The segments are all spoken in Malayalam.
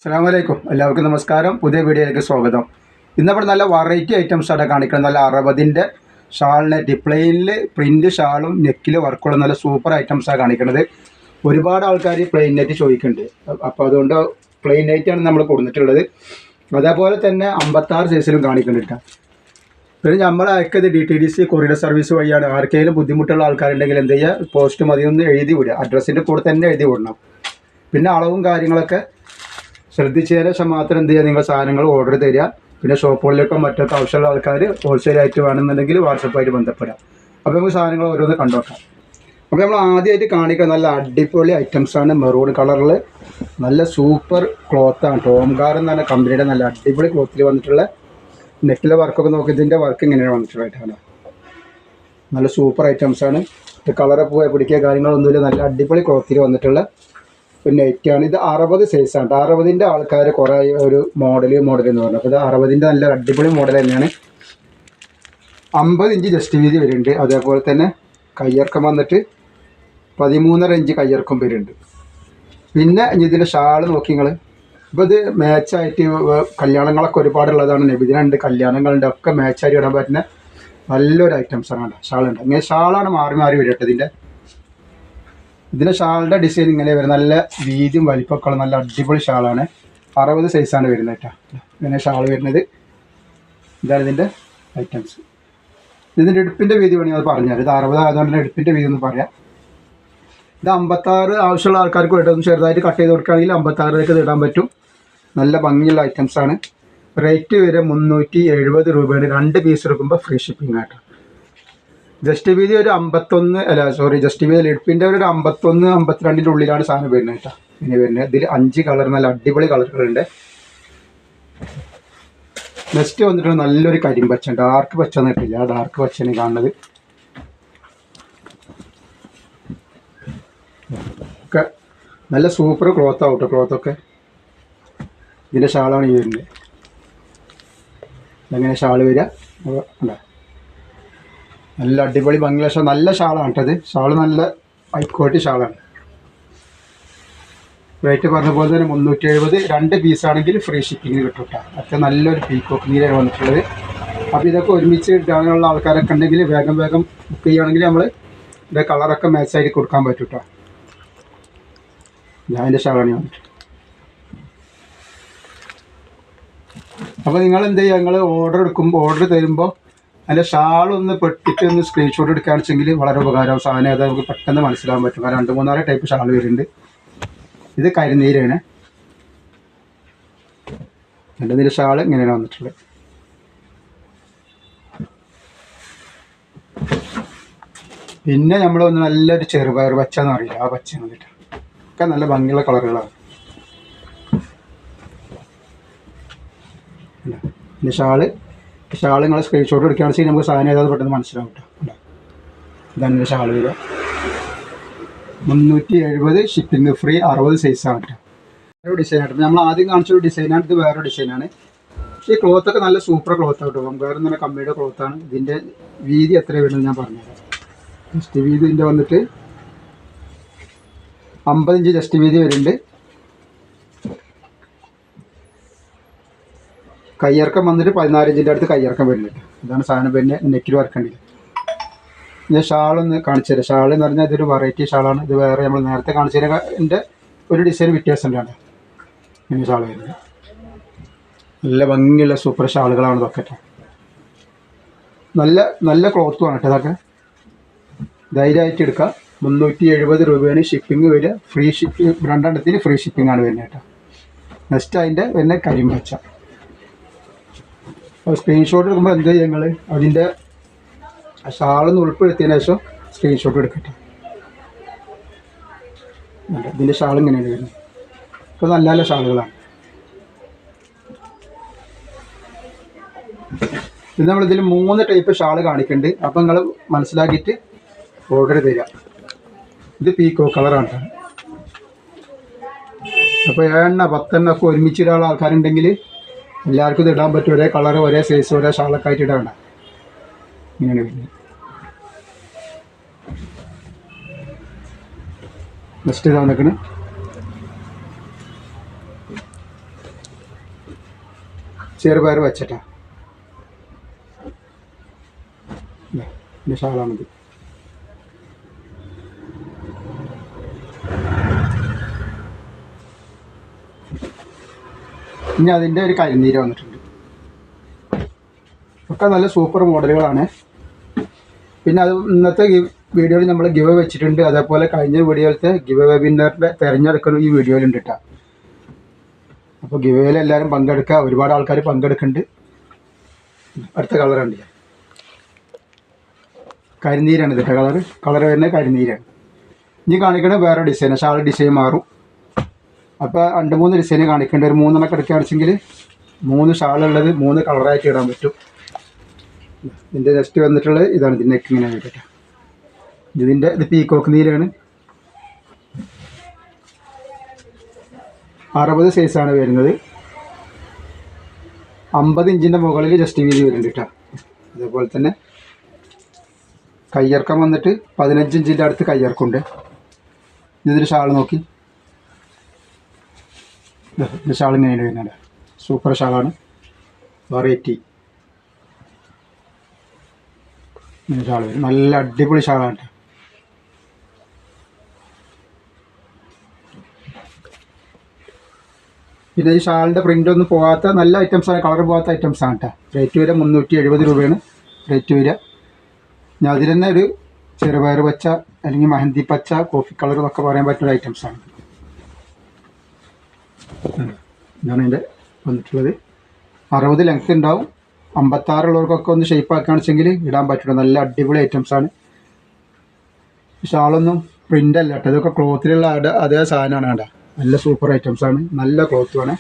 അസ്സലാമലൈക്കും. എല്ലാവർക്കും നമസ്കാരം. പുതിയ വീഡിയോയിലേക്ക് സ്വാഗതം. ഇന്നിവിടെ നല്ല വെറൈറ്റി ഐറ്റംസാണ് കാണിക്കുന്നത്. നല്ല അറബിൻ്റെ ഷാളിന് പ്ലെയിനിൽ പ്രിൻറ്റ് ഷാളും നെക്കിൽ വർക്കുള്ള നല്ല സൂപ്പർ ഐറ്റംസാണ് കാണിക്കുന്നത്. ഒരുപാട് ആൾക്കാർ പ്ലെയിൻ നെറ്റ് ചോദിക്കുന്നുണ്ട്. അപ്പോൾ അതുകൊണ്ട് പ്ലെയിൻ നെറ്റാണ് നമ്മൾ കൊടുത്തിട്ടുള്ളത്. അതേപോലെ തന്നെ 56 സൈസിലും കാണിക്കുന്നുണ്ട്. പിന്നെ നമ്മൾ അയക്കുന്നത് DTDC കൊറിയർ സർവീസ് വഴിയാണ്. ആർക്കെങ്കിലും ബുദ്ധിമുട്ടുള്ള ആൾക്കാരുണ്ടെങ്കിൽ എന്ത് ചെയ്യുക, പോസ്റ്റ് മതിയൊന്ന് എഴുതി വിടുക. അഡ്രസ്സിൻ്റെ കൂടെ തന്നെ എഴുതി വിടണം. പിന്നെ അളവും കാര്യങ്ങളൊക്കെ ശ്രദ്ധിച്ചതിന് ശേഷം മാത്രം എന്ത് ചെയ്യുക, നിങ്ങൾ സാധനങ്ങൾ ഓർഡർ തരിക. പിന്നെ ഷോപ്പുകളിലേക്കോ മറ്റൊക്കെ ആവശ്യമുള്ള ആൾക്കാർ ഹോൾസെയിലായിട്ട് വേണമെന്നുണ്ടെങ്കിൽ വാട്സപ്പായിട്ട് ബന്ധപ്പെടാം. അപ്പോൾ നമുക്ക് സാധനങ്ങൾ ഓരോന്ന് കണ്ടുവെക്കാം. അപ്പോൾ നമ്മൾ ആദ്യമായിട്ട് കാണിക്കുക നല്ല അടിപൊളി ഐറ്റംസാണ്. മെറൂൺ കളറിൽ നല്ല സൂപ്പർ ക്ലോത്താണ്. ടോംഗാർ എന്ന് പറഞ്ഞ കമ്പനിയുടെ നല്ല അടിപൊളി ക്ലോത്തിൽ വന്നിട്ടുള്ള നെക്കിലെ വർക്കൊക്കെ നോക്കി. ഇതിൻ്റെ വർക്ക് ഇങ്ങനെയാണ് വന്നിട്ടുള്ളതായിട്ടാണ്. നല്ല സൂപ്പർ ഐറ്റംസാണ്. ഇത് കളറ് പോയി പിടിക്കുക കാര്യങ്ങളൊന്നുമില്ല. നല്ല അടിപൊളി ക്ലോത്തിൽ വന്നിട്ടുള്ള ഒരു നെറ്റാണ്. ഇത് 60 സൈസാണ്. 60ൻ്റെ ആൾക്കാർ കുറേ ഒരു മോഡൽ എന്ന് പറഞ്ഞു. അപ്പോൾ ഇത് 60ൻ്റെ നല്ല അടിപൊളി മോഡൽ തന്നെയാണ്. 50 ഇഞ്ച് ജസ്റ്റ് വീതി വരുന്നുണ്ട്. അതേപോലെ തന്നെ കയ്യിറക്കം വന്നിട്ട് 13.5 ഇഞ്ച് കയ്യിറക്കം വരുന്നുണ്ട്. പിന്നെ ഇതിൻ്റെ ഷാള് നോക്കി നിങ്ങൾ. ഇപ്പോൾ ഇത് മാച്ചായിട്ട് കല്യാണങ്ങളൊക്കെ ഒരുപാടുള്ളതാണ്. നബിദിനുണ്ട്, കല്യാണങ്ങളുണ്ട്, ഒക്കെ മാച്ചായിട്ട് ഇടാൻ പറ്റുന്ന നല്ലൊരു ഐറ്റംസാണ്. ഷാളുണ്ട്. ഇങ്ങനെ ഷാളാണ് മാറി മാറി വരട്ടെ. ഇതിൻ്റെ ഷാളിൻ്റെ ഡിസൈൻ ഇങ്ങനെ വരും. നല്ല വീതിയും വലിപ്പമൊക്കെ ഉള്ള നല്ല അടിപൊളി ഷാളാണ്. 60 സൈസാണ് വരുന്നത് കേട്ടോ. ഇങ്ങനെ ഷാൾ വരുന്നത്. ഇതാണ് ഇതിൻ്റെ ഐറ്റംസ്. ഇതിൻ്റെ ഇടുപ്പിൻ്റെ വീതി വേണമെങ്കിൽ അത് പറഞ്ഞാൽ. ഇത് 60 ആയതുകൊണ്ട് തന്നെ ഇടുപ്പിൻ്റെ വീതി ഒന്ന് പറയാം. ഇത് 56 ആവശ്യമുള്ള ആൾക്കാർക്ക് വേണ്ടി ചെറുതായിട്ട് കട്ട് ചെയ്ത് കൊടുക്കുകയാണെങ്കിൽ 56 ഇടാൻ പറ്റും. നല്ല ഭംഗിയുള്ള ഐറ്റംസാണ്. റേറ്റ് വരെ 370 രൂപയാണ്. 2 പീസ് എടുക്കുമ്പോൾ ഫ്രീ ഷിപ്പിംഗ് ആട്ടോ. ജസ്റ്റ് വീതി ഒരു 51 ജസ്റ്റ് വീതി ഇടുപ്പിൻ്റെ ഒരു 51, 52ൻ്റെ ഉള്ളിലാണ് സാധനം വരുന്നത് കേട്ടോ. ഇങ്ങനെ വരുന്നത്. ഇതിൽ 5 കളർ നല്ല അടിപൊളി കളറുകളുണ്ട്. നെക്സ്റ്റ് വന്നിട്ട് നല്ലൊരു കരിമ്പച്ച, ഡാർക്ക് പച്ച എന്നിട്ടില്ല, ഡാർക്ക് പച്ചയാണ് കാണുന്നത്. ഒക്കെ നല്ല സൂപ്പർ ക്ലോത്ത് ആവട്ടെ. ക്ലോത്തൊക്കെ ഇതിൻ്റെ ഷാളാണ് ഈ വരുന്നത്. ഇതെങ്ങനെ ഷാള് വരിക ഉണ്ടോ. നല്ല അടിപൊളി ഭംഗിയുള്ള ഷാൾ, നല്ല ഷാളാണ് കേട്ടത്. ഷാള് നല്ല ഹൈ ക്വാളിറ്റി ഷാളാണ്. റേറ്റ് പറഞ്ഞ പോലെ തന്നെ 370. 2 പീസാണെങ്കിൽ ഫ്രീ ഷിപ്പിങ്ങിന് കിട്ടും കേട്ടോ. അത്ര നല്ലൊരു പീക്കോക്ക് നീരാണ് വന്നിട്ടുള്ളത്. അപ്പോൾ ഇതൊക്കെ ഒരുമിച്ച് കിട്ടാനുള്ള ആൾക്കാരൊക്കെ ഉണ്ടെങ്കിൽ വേഗം ബുക്ക് ചെയ്യുകയാണെങ്കിൽ നമ്മൾ ഇതിൻ്റെ കളറൊക്കെ മാച്ചായിട്ട് കൊടുക്കാൻ പറ്റും കേട്ടോ. ഞാൻ എൻ്റെ ഷാളാണ് വന്നിട്ട്. അപ്പോൾ നിങ്ങൾ എന്ത് ചെയ്യുക, നിങ്ങൾ ഓർഡർ തരുമ്പോൾ അതിൻ്റെ ഷാളൊന്ന് പെട്ടിട്ട് ഒന്ന് സ്ക്രീൻഷോട്ട് എടുക്കുകയാണെന്ന് വെച്ചെങ്കിൽ വളരെ ഉപകാരവും. സാധനം അത് നമുക്ക് പെട്ടെന്ന് മനസ്സിലാകാൻ പറ്റും. കാരണം 2-3 ടൈപ്പ് ഷാൾ വരുന്നുണ്ട്. ഇത് കരിനീരാണ്. ഇതിൻ്റെ ഷാൾ ഇങ്ങനെയാണ് വന്നിട്ടുള്ളത്. പിന്നെ നമ്മളൊന്ന് നല്ലൊരു ചെറുപയർ പച്ച എന്ന് അറിയില്ല, ആ പച്ച വന്നിട്ട് ഒക്കെ നല്ല ഭംഗിയുള്ള കളറുകളാണ്. പിന്നെ ഷാള് നിങ്ങൾ സ്ക്രീൻഷോട്ട് എടുക്കുകയാണെന്ന് വെച്ചാൽ നമുക്ക് സാധനം ഏതാത് പെട്ടെന്ന് മനസ്സിലാവും കേട്ടോ. ഇതാണ് എൻ്റെ ഷാൾ വരിക. 370 ഷിപ്പിംഗ് ഫ്രീ. 60 സൈസാണ് കേട്ടോ. വേറൊരു ഡിസൈനായിട്ട് നമ്മൾ ആദ്യം കാണിച്ചൊരു ഡിസൈനാണ്. ഇത് വേറൊരു ഡിസൈനാണ്. പക്ഷേ ഈ ക്ലോത്തൊക്കെ നല്ല സൂപ്പർ ക്ലോത്ത് ആട്ടോ. വേറെ നല്ല കമ്പനിയുടെ ക്ലോത്താണ്. ഇതിൻ്റെ വീതി എത്ര വരുന്നത് ഞാൻ പറഞ്ഞുതരാം. ജസ്റ്റ് വീതി ഇതിൻ്റെ വന്നിട്ട് 50 ഇഞ്ച് ജസ്റ്റ് വീതി വരുന്നുണ്ട്. കയ്യിറക്കം വന്നിട്ട് 14 ഇഞ്ചിൻ്റെ അടുത്ത് കയ്യിറക്കം വരുന്നുണ്ട്. ഇതാണ് സാധനം. പിന്നെ നെക്കിൽ വർക്കേണ്ടത്. ഞാൻ ഷാളൊന്ന് കാണിച്ചു തരാം. ഷാൾ എന്ന് പറഞ്ഞാൽ ഇതൊരു വെറൈറ്റി ഷാളാണ്. ഇത് വേറെ നമ്മൾ നേരത്തെ കാണിച്ചതിൻ്റെ ഒരു ഡിസൈൻ വ്യത്യാസം ഉണ്ടാണ്. ഇങ്ങനെ ഷാൾ വരുന്നത്. നല്ല ഭംഗിയുള്ള സൂപ്പർ ഷാളുകളാണ് ഇതൊക്കെ. നല്ല ക്ലോത്തുമാണ് കേട്ടോ. ഇതൊക്കെ ധൈര്യമായിട്ട് എടുക്കുക. 370 രൂപയാണ് ഷിപ്പിംഗ് വരിക. ഫ്രീ ഷിപ്പിംഗ് 2 ഫ്രീ ഷിപ്പിംഗ് ആണ് വരുന്നത് കേട്ടോ. നെക്സ്റ്റ് അതിൻ്റെ പിന്നെ കരിമ്പച്ച. അപ്പോൾ സ്ക്രീൻഷോട്ട് എടുക്കുമ്പോൾ എന്ത് ചെയ്യുക, ഞങ്ങൾ അതിൻ്റെ ഷാളൊന്ന് ഉൾപ്പെടുത്തിയതിന് ശേഷം സ്ക്രീൻഷോട്ട് എടുക്കട്ടെ. ഇതിൻ്റെ ഷാൾ ഇങ്ങനെയാണ് വരുന്നത്. ഇപ്പോൾ നല്ല നല്ല ഷാളുകളാണ്. ഇത് നമ്മളിതിൽ 3 ടൈപ്പ് ഷാൾ കാണിക്കുന്നുണ്ട്. അപ്പോൾ നിങ്ങൾ മനസ്സിലാക്കിയിട്ട് ഓർഡർ തരിക. ഇത് പീക്കോ കളറാണ്. അപ്പോൾ 7 10 ഒക്കെ ഒരുമിച്ചിടാനുള്ള ആൾക്കാരുണ്ടെങ്കിൽ എല്ലാവർക്കും ഇത് ഇടാൻ പറ്റും. ഒരേ കളറ്, ഒരേ സൈസ്, ഒരേ ഷാളൊക്കെ ആയിട്ട് ഇടാണ്ട. ഇങ്ങനെയാണ് വരുന്നത്. നെക്സ്റ്റ് ഇതാ നിൽക്കുന്നത്. ചെറുപയർ വെച്ചിട്ടാ ഷാളാണിത്. ഇനി അതിൻ്റെ ഒരു കരിനീര് വന്നിട്ടുണ്ട്. ഒക്കെ നല്ല സൂപ്പർ മോഡലുകളാണ്. പിന്നെ അത് ഇന്നത്തെ വീഡിയോയിൽ നമ്മൾ ഗിവ് വെച്ചിട്ടുണ്ട്. അതേപോലെ കഴിഞ്ഞ വീഡിയോയിലത്തെ ഗിവ് വിന്നറിൻ്റെ തിരഞ്ഞെടുക്കലും ഈ വീഡിയോയിലുണ്ട് കേട്ടോ. അപ്പോൾ ഗിവ് വേയിൽ എല്ലാവരും പങ്കെടുക്കുക. ഒരുപാട് ആൾക്കാർ പങ്കെടുക്കുന്നുണ്ട്. അടുത്ത കളറുണ്ട്, കരിനീരാണ് ഇതിൻ്റെ കളർ വരുന്നത് കരിനീരാണ്. ഇനി കാണിക്കണത് വേറെ ഡിസൈൻ, ഷാൾ ഡിസൈൻ മാറും. അപ്പോൾ 2-3 ഡിസൈൻ കാണിക്കേണ്ട. ഒരു 3 എടുക്കുകയാണെന്നുവെച്ചെങ്കിൽ 3 ഷാളുള്ളത് 3 കളറായിട്ട് ഇടാൻ പറ്റും. ഇതിൻ്റെ നെക്സ്റ്റ് വന്നിട്ടുള്ളത് ഇതാണ്. ഇതിൻ്റെ നെക്ക് ഇങ്ങനെ ആയിട്ടെ. ഇത് പീക്കോക്ക് നീരാണ്. 60 സൈസാണ് വരുന്നത്. 50 ഇഞ്ചിൻ്റെ മുകളിൽ ജസ്റ്റ് വീതി വരുന്നുണ്ട് കേട്ടോ. അതേപോലെ തന്നെ കയ്യിറക്കം വന്നിട്ട് 15 ഇഞ്ചിൻ്റെ അടുത്ത് കയ്യിറക്കുണ്ട്. ഇതിൻ്റെ ഷാൾ നോക്കി, ഇതിൻ്റെ ഷാൾ ഇങ്ങനെയാണ് വരുന്നുണ്ട്. സൂപ്പർ ഷാളാണ്, വെറൈറ്റി ഷാൾ വരും. നല്ല അടിപൊളി ഷാളാണ്. പിന്നെ ഈ ഷാളിൻ്റെ പ്രിൻ്റ് ഒന്നും പോകാത്ത നല്ല ഐറ്റംസാണ്, കളർ പോകാത്ത ഐറ്റംസാണ് കേട്ടോ. റേറ്റ് വരെ 370 രൂപയാണ് റേറ്റ് വരിക. ഞാൻ അതിൽ തന്നെ ഒരു ചെറുപയർ പച്ച അല്ലെങ്കിൽ മെഹന്തി പച്ച, കോഫി കളർ എന്നൊക്കെ പറയാൻ പറ്റുന്ന ഐറ്റംസാണ്. ഇതാണ് ഇതിൻ്റെ വന്നിട്ടുള്ളത്. 60 ലെങ്ത് ഉണ്ടാവും. 56 ഉള്ളവർക്കൊക്കെ ഒന്ന് ഷേപ്പ് ആക്കുകയാണെന്ന് വെച്ചെങ്കിൽ ഇടാൻ പറ്റുള്ളൂ. നല്ല അടിപൊളി ഐറ്റംസാണ്. ഷാളൊന്നും പ്രിൻ്റ് അല്ല കേട്ടോ, ഇതൊക്കെ ക്ലോത്തിലുള്ള അതേ സാധനമാണ് കേട്ടോ. നല്ല സൂപ്പർ ഐറ്റംസാണ്, നല്ല ക്ലോത്തുമാണ്.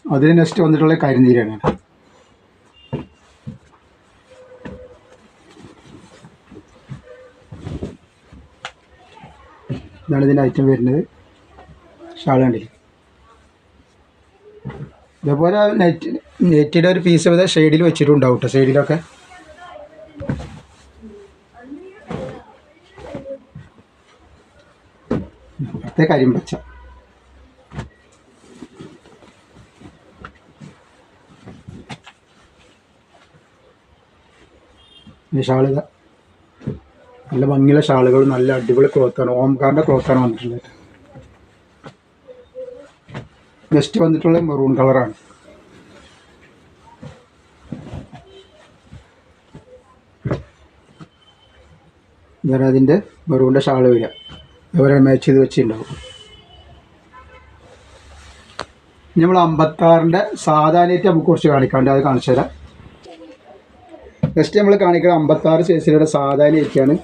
അതിന് നെക്സ്റ്റ് വന്നിട്ടുള്ള കരിനീരാണ്. ഇതാണ് ഇതിൻ്റെ ഐറ്റം വരുന്നത്. ഷാൾ കണ്ടില്ലേ. ഇതേപോലെ നെറ്റിയുടെ ഒരു പീസ് വരെ ഷെയ്ഡിൽ വെച്ചിട്ടുണ്ടാവും കേട്ടോ. സൈഡിലൊക്കെ കരിമ്പച്ച. ഈ ഷാളിത നല്ല ഭംഗിയുള്ള ഷാളുകൾ, നല്ല അടിപൊളി ക്ലോത്താണ്. ഓംകാറിൻ്റെ ക്ലോത്താണ് വന്നിട്ടുള്ളത്. നെക്സ്റ്റ് വന്നിട്ടുള്ളത് മെറൂൺ കളറാണ്. ഇതാണ് അതിൻ്റെ മെറൂണിൻ്റെ ഷാള് വരിക. ഇവരെ മാച്ച് ചെയ്ത് വെച്ചിട്ടുണ്ടാവും. നമ്മൾ 56ൻ്റെ സാധാരണയായിട്ട് നമുക്ക് കുറച്ച് കാണിക്കാണ്ട്, അത് കാണിച്ചു തരാം. നെക്സ്റ്റ് നമ്മൾ കാണിക്കുന്നത് 56 സൈസിലുള്ള സാധാരണയായിട്ടാണ്.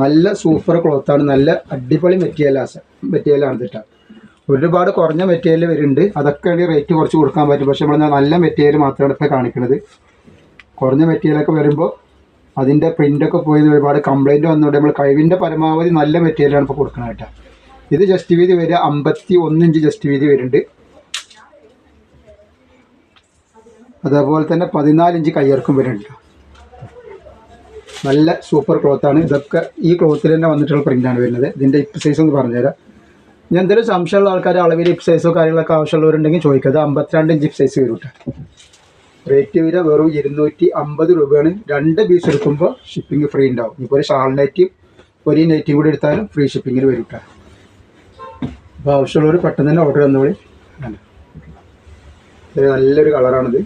നല്ല സൂപ്പർ ക്ലോത്താണ്, നല്ല അടിപൊളി മെറ്റീരിയലാണ് ഇതിട്ടാ. ഒരുപാട് കുറഞ്ഞ മെറ്റീരിയൽ വരുന്നുണ്ട്. അതൊക്കെയാണ് റേറ്റ് കുറച്ച് കൊടുക്കാൻ പറ്റും. പക്ഷേ നമ്മൾ നല്ല മെറ്റീരിയൽ മാത്രമാണ് ഇപ്പോൾ കാണിക്കുന്നത്. കുറഞ്ഞ മെറ്റീരിയലൊക്കെ വരുമ്പോൾ അതിൻ്റെ പ്രിൻ്റൊക്കെ പോയത് ഒരുപാട് കംപ്ലയിൻറ്റ് വന്നുകൊണ്ട് നമ്മൾ കഴിവിൻ്റെ പരമാവധി നല്ല മെറ്റീരിയലാണ് ഇപ്പോൾ കൊടുക്കുന്നത് കേട്ടോ. ഇത് ജസ്റ്റ് വീതി വരിക 51 ഇഞ്ച് ജസ്റ്റ് വീതി വരുന്നുണ്ട്. അതേപോലെ തന്നെ 14 ഇഞ്ച് കയ്യിറക്കും വരുന്നുണ്ട്. നല്ല സൂപ്പർ ക്ലോത്താണ്. ഇതൊക്കെ ഈ ക്ലോത്തിൽ തന്നെ വന്നിട്ടുള്ള പ്രിൻ്റാണ് വരുന്നത്. ഇതിൻ്റെ ഹിപ്പ് സൈസ് ഒന്ന് പറഞ്ഞുതരാം. ഞാൻ എന്തെങ്കിലും സംശയമുള്ള ആൾക്കാർ അളവിൽ ഹിപ്പ് സൈസോ കാര്യങ്ങളൊക്കെ ആവശ്യമുള്ളവരുണ്ടെങ്കിൽ ചോദിക്കുക. 52 ഇഞ്ച് ഹിപ്പ് സൈസ് വരും കേട്ടോ. റേറ്റ് വരിക വെറും 250 രൂപയാണ്. 2 പീസ് എടുക്കുമ്പോൾ ഷിപ്പിംഗ് ഫ്രീ ഉണ്ടാവും. ഇപ്പോൾ ഒരു ഷാൾ നൈറ്റിയും ഒരു നൈറ്റിയും കൂടി എടുത്താലും ഫ്രീ ഷിപ്പിങ്ങിന് വരും കേട്ടോ. അപ്പോൾ ആവശ്യമുള്ളവർ പെട്ടെന്ന് തന്നെ ഓർഡർ തന്നോളി. ഇത് നല്ലൊരു കളറാണിത്.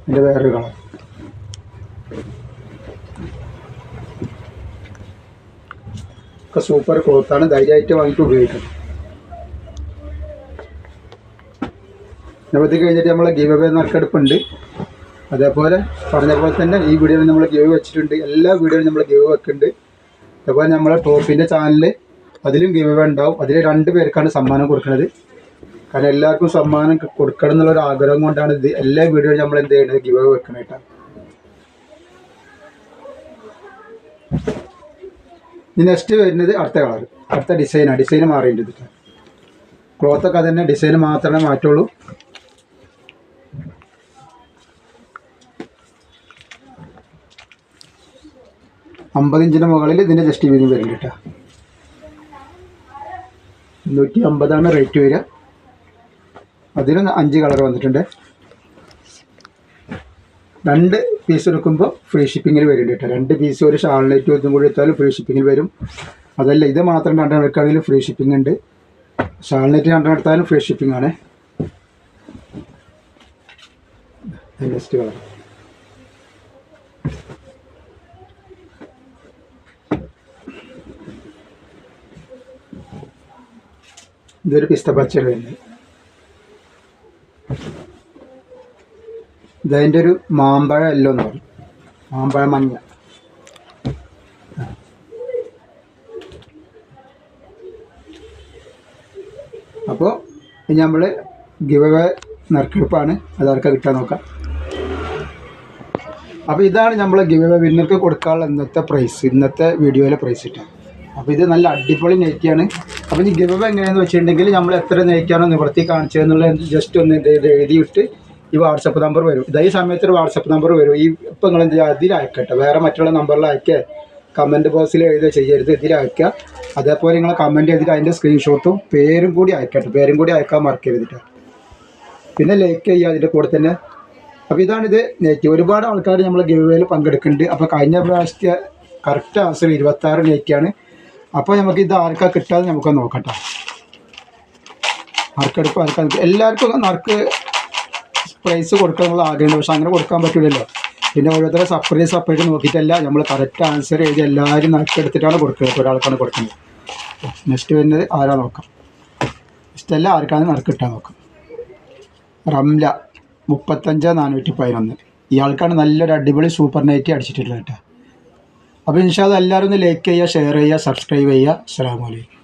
ഇതിൻ്റെ വേറൊരു കളർ. ഒക്കെ സൂപ്പർ ക്ലോത്താണ്. ധൈര്യമായിട്ട് വാങ്ങിയിട്ട് ഉപയോഗിക്കണം. ഇത് കഴിഞ്ഞിട്ട് നമ്മൾ ഗീവ് അവേ നറുക്കെടുപ്പുണ്ട്. അതേപോലെ പറഞ്ഞ പോലെ തന്നെ ഈ വീഡിയോയിൽ നമ്മൾ ഗീവ് വെച്ചിട്ടുണ്ട്. എല്ലാ വീഡിയോയിലും നമ്മൾ ഗീവ് വെക്കുന്നുണ്ട്. അതേപോലെ നമ്മളെ ടോപ്പിൻ്റെ ചാനൽ അതിലും ഗീവ് അവേ ഉണ്ടാവും. അതിൽ 2 പേർക്കാണ് സമ്മാനം കൊടുക്കുന്നത്. കാരണം എല്ലാവർക്കും സമ്മാനം കൊടുക്കണം എന്നുള്ളൊരു ആഗ്രഹം കൊണ്ടാണ് ഇത് എല്ലാ വീഡിയോയിലും നമ്മൾ എന്ത് ചെയ്യുന്നത്, ഗീവ് അവേ വെക്കണം കേട്ടോ. ഇനി നെക്സ്റ്റ് വരുന്നത് അടുത്ത കളർ, അടുത്ത ഡിസൈനാണ്. ഡിസൈൻ മാറിയിട്ടുണ്ട്. ക്ലോത്തൊക്കെ അതന്നെ, ഡിസൈൻ മാത്രമേ മാറ്റുള്ളൂ. $50 ഇഞ്ചിൻ്റെ മുകളിൽ ഇതിൻ്റെ ജസ്റ്റ് വീതി വരുന്നുണ്ട് കേട്ടോ. 250 റേറ്റ് വരിക. അതിന് 5 കളർ വന്നിട്ടുണ്ട്. 2 പീസ് എടുക്കുമ്പോൾ ഫ്രീ ഷിപ്പിങ്ങിൽ വരുന്നുണ്ട് കേട്ടോ. 2 പീസ് ഒരു ഷാളിനേറ്റ് ഇതും കൂടി എടുത്താലും ഫ്രീ ഷിപ്പിങ്ങിൽ വരും. അതല്ല ഇത് മാത്രം 2 എടുക്കുകയാണെങ്കിലും ഫ്രീ ഷിപ്പിംഗ് ഉണ്ട്. ഷാളിനേറ്റ് 2 എടുത്താലും ഫ്രീ ഷിപ്പിംഗ് ആണ്. നെക്സ്റ്റ് കളർ ഇതൊരു പിസ്ത പച്ചടി വരുന്നത്. ഇതതിൻ്റെ ഒരു മാമ്പഴ എല്ലോ എന്ന് പറയും, മാമ്പഴ മഞ്ഞ. അപ്പോൾ ഇനി നമ്മൾ ഗിവ് അവേ നറുക്കെടുപ്പാണ്, അതാർക്കാ കിട്ടാൻ നോക്കാം. അപ്പോൾ ഇതാണ് നമ്മൾ ഗിവ് അവേ വിന്നർക്ക് കൊടുക്കാനുള്ള ഇന്നത്തെ പ്രൈസ്, ഇന്നത്തെ വീഡിയോയിലെ പ്രൈസ് ഇട്ടാണ്. അപ്പോൾ ഇത് നല്ല അടിപൊളി നെയ്റ്റിയാണ്. അപ്പോൾ ഈ ഗിവ് അവേ എങ്ങനെയാണെന്ന് വെച്ചിട്ടുണ്ടെങ്കിൽ നമ്മൾ എത്ര നെയ്റ്റാണോ നിവർത്തി കാണിച്ചതെന്നുള്ള ജസ്റ്റ് ഒന്ന് എഴുതിയിട്ട് ഈ വാട്സപ്പ് നമ്പർ വരും. ഇതേ സമയത്ത് ഒരു വാട്സപ്പ് നമ്പർ വരും. ഈ ഇപ്പം നിങ്ങൾ എന്ത് ചെയ്യുക, ഇതിൽ അയക്കട്ടെ, വേറെ മറ്റുള്ള നമ്പറിൽ അയക്കുക. കമൻറ്റ് ബോക്സിൽ എഴുതുക ചെയ്യരുത്, ഇതിൽ അയക്കുക. അതേപോലെ നിങ്ങൾ കമൻറ്റ് ചെയ്തിട്ട് അതിൻ്റെ സ്ക്രീൻഷോട്ടും പേരും കൂടി അയക്കട്ടെ, പേരും കൂടി അയക്കാൻ മറക്കരുതിട്ട്. പിന്നെ ലൈക്ക് ചെയ്യുക അതിൻ്റെ കൂടെ തന്നെ. അപ്പോൾ ഇതാണിത് നെയ്റ്റ്. ഒരുപാട് ആൾക്കാർ നമ്മൾ ഗിവ് അവേയിൽ പങ്കെടുക്കുന്നുണ്ട്. അപ്പോൾ കഴിഞ്ഞ പ്രാവശ്യത്തെ കറക്റ്റ് ആൻസർ 26 നെയ്റ്റാണ്. അപ്പോൾ നമുക്ക് ഇത് ആർക്കാ കിട്ടാതെ നമുക്ക് നോക്കട്ടെ. നറുക്കെടുപ്പ് ആർക്കാ, എല്ലാവർക്കും നറുക്ക് പ്രൈസ് കൊടുക്കാനുള്ള ആഗ്രഹമുണ്ട്. പക്ഷെ അങ്ങനെ കൊടുക്കാൻ പറ്റില്ലല്ലോ. പിന്നെ ഓരോരുത്തരെ സെപ്പറേറ്റ് നോക്കിയിട്ടല്ല, നമ്മൾ കറക്റ്റ് ആൻസർ എഴുതി എല്ലാവരും നറുക്കെടുത്തിട്ടാണ് കൊടുക്കുന്നത്. ഒരാൾക്കാണ് കൊടുക്കുന്നത്. നെക്സ്റ്റ് വരുന്നത് ആരാ നോക്കാം. നെക്സ്റ്റ് ആർക്കാണ് നറുക്കിട്ടാൻ നോക്കാം. റംല 35,411. ഇയാൾക്കാണ് നല്ലൊരു അടിപൊളി സൂപ്പർ നൈറ്റി അടിച്ചിട്ടുള്ളത് കേട്ടോ. അപ്പോൾ ഇൻഷാ അല്ലാഹ് എല്ലാവരും ഒന്ന് ലൈക്ക് ചെയ്യുക, ഷെയർ ചെയ്യുക, സബ്സ്ക്രൈബ് ചെയ്യുക. അസ്സലാമു അലൈക്കും.